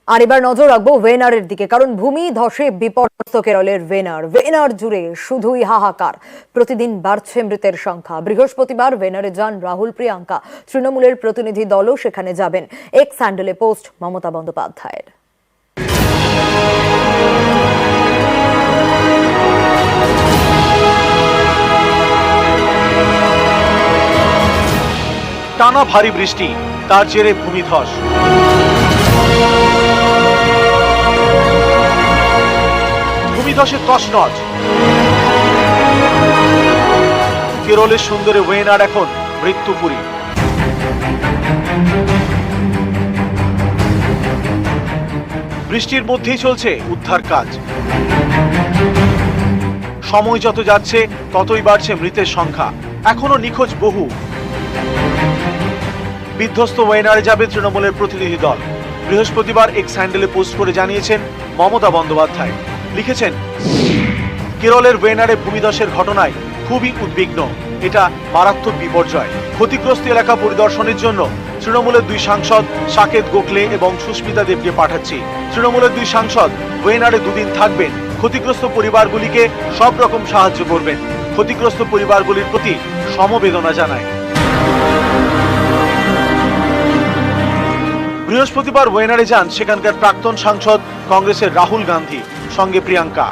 আর এবার নজর রাখবো ওয়েনারের দিকে, কারণ ভূমি ধসে বিপর্যস্ত কেরলের ওয়েনার জুড়ে শুধুই হাহাকার। প্রতিদিন বাড়ছে মৃতের সংখ্যা। বৃহস্পতিবার ওয়েনারে যান রাহুল প্রিয়াঙ্কা। তৃণমূলের প্রতিনিধি দলও সেখানে যাবেন। এক্স হ্যান্ডেলে পোস্ট মমতা বন্দ্যোপাধ্যায়ের। টানা ভারী বৃষ্টি, তার জেরে ভূমিধস। ভূমিধসে তছনছ। কেরলের সুন্দরে ওয়েনার এখন মৃত্যুপুরী। বৃষ্টির মধ্যেই চলছে উদ্ধার কাজ। সময় যত যাচ্ছে ততই বাড়ছে মৃতের সংখ্যা। এখনো নিখোঁজ বহু। বিধ্বস্ত ওয়েনারে যাবে তৃণমূলের প্রতিনিধি দল। বৃহস্পতিবার এক্স হ্যান্ডেলে পোস্ট করে জানিয়েছেন মমতা বন্দ্যোপাধ্যায়। লিখেছেন, কেরলের ওয়েনারে ভূমিধসের ঘটনায় খুবই উদ্বিগ্ন। এটা মারাত্মক বিপর্যয়। ক্ষতিগ্রস্ত এলাকা পরিদর্শনের জন্য তৃণমূলের দুই সাংসদ সাকেত গোখলে এবং সুস্মিতা দেবকে পাঠাচ্ছি। তৃণমূলের দুই সাংসদ ওয়েনারে দুদিন থাকবেন। ক্ষতিগ্রস্ত পরিবারগুলিকে সব রকম সাহায্য করবেন। ক্ষতিগ্রস্ত পরিবারগুলির প্রতি সমবেদনা জানায়। বৃহস্পতিবার ওয়েনারে যান সেখানকার প্রাক্তন সাংসদ কংগ্রেসের রাহুল গান্ধী, সঙ্গে প্রিয়াঙ্কা।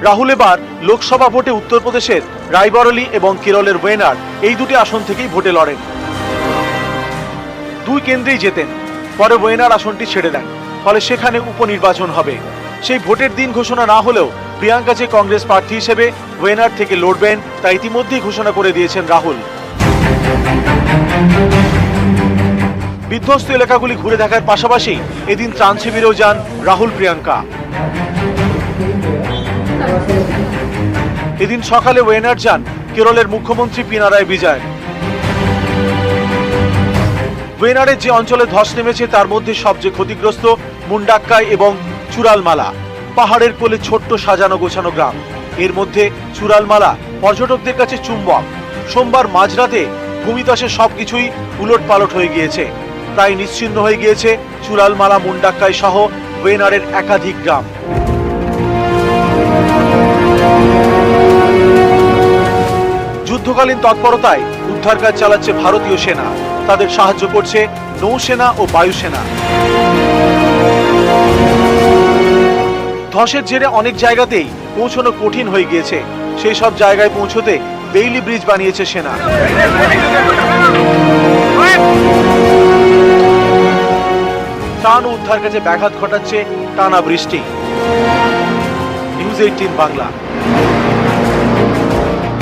রাহুল এবার লোকসভা ভোটে উত্তরপ্রদেশের রায়বরেলি এবং কেরলের ওয়েনার এই দুটি আসন থেকেই ভোটে লড়েন। দুই কেন্দ্রেই জেতেন। পরে ওয়েনার আসনটি ছেড়ে দেন। ফলে সেখানে উপনির্বাচন হবে। সেই ভোটের দিন ঘোষণা না হলেও প্রিয়াঙ্কা যে কংগ্রেস প্রার্থী হিসেবে ওয়েনার থেকে লড়বেন তা ইতিমধ্যেই ঘোষণা করে দিয়েছেন রাহুল। বিধ্বস্ত এলাকাগুলি ঘুরে দেখার পাশাপাশি এদিন ত্রাণ শিবিরেও যান রাহুল প্রিয়াঙ্কা। এদিন সকালে ওয়েনার যান কেরলের মুখ্যমন্ত্রী পিনারাই বিজয়ন। ওয়েনারের যে অঞ্চলে ধস নেমেছে তার মধ্যে সবচেয়ে ক্ষতিগ্রস্ত মুন্ডাক্কাই এবং চুরালমালা, পাহাড়ের কোলে ছোট্ট সাজানো গোছানো গ্রাম। এর মধ্যে চুরালমালা পর্যটকদের কাছে চুম্বক। সোমবার মাঝরাতে ভূমিধসে সবকিছুই উলটপালট হয়ে গিয়েছে। প্রায় নিশ্চিহ্ন হয়ে গিয়েছে চুরালমালা, মুন্ডাক্কাই সহ ওয়েনারের একাধিক গ্রাম। যুদ্ধকালীন তৎপরতায় উদ্ধার কাজ চালাচ্ছে ভারতীয় সেনা। তাদের সাহায্য করছে নৌসেনা ও বায়ুসেনা। ধসের জেরে অনেক জায়গাতেই পৌঁছানো কঠিন হয়ে গিয়েছে। সেই সব জায়গায় পৌঁছতে বেইলি ব্রিজ বানিয়েছে সেনা। ত্রাণ ও উদ্ধার কাজে ব্যাঘাত ঘটাচ্ছে টানা বৃষ্টি। নিউজ 18 বাংলা।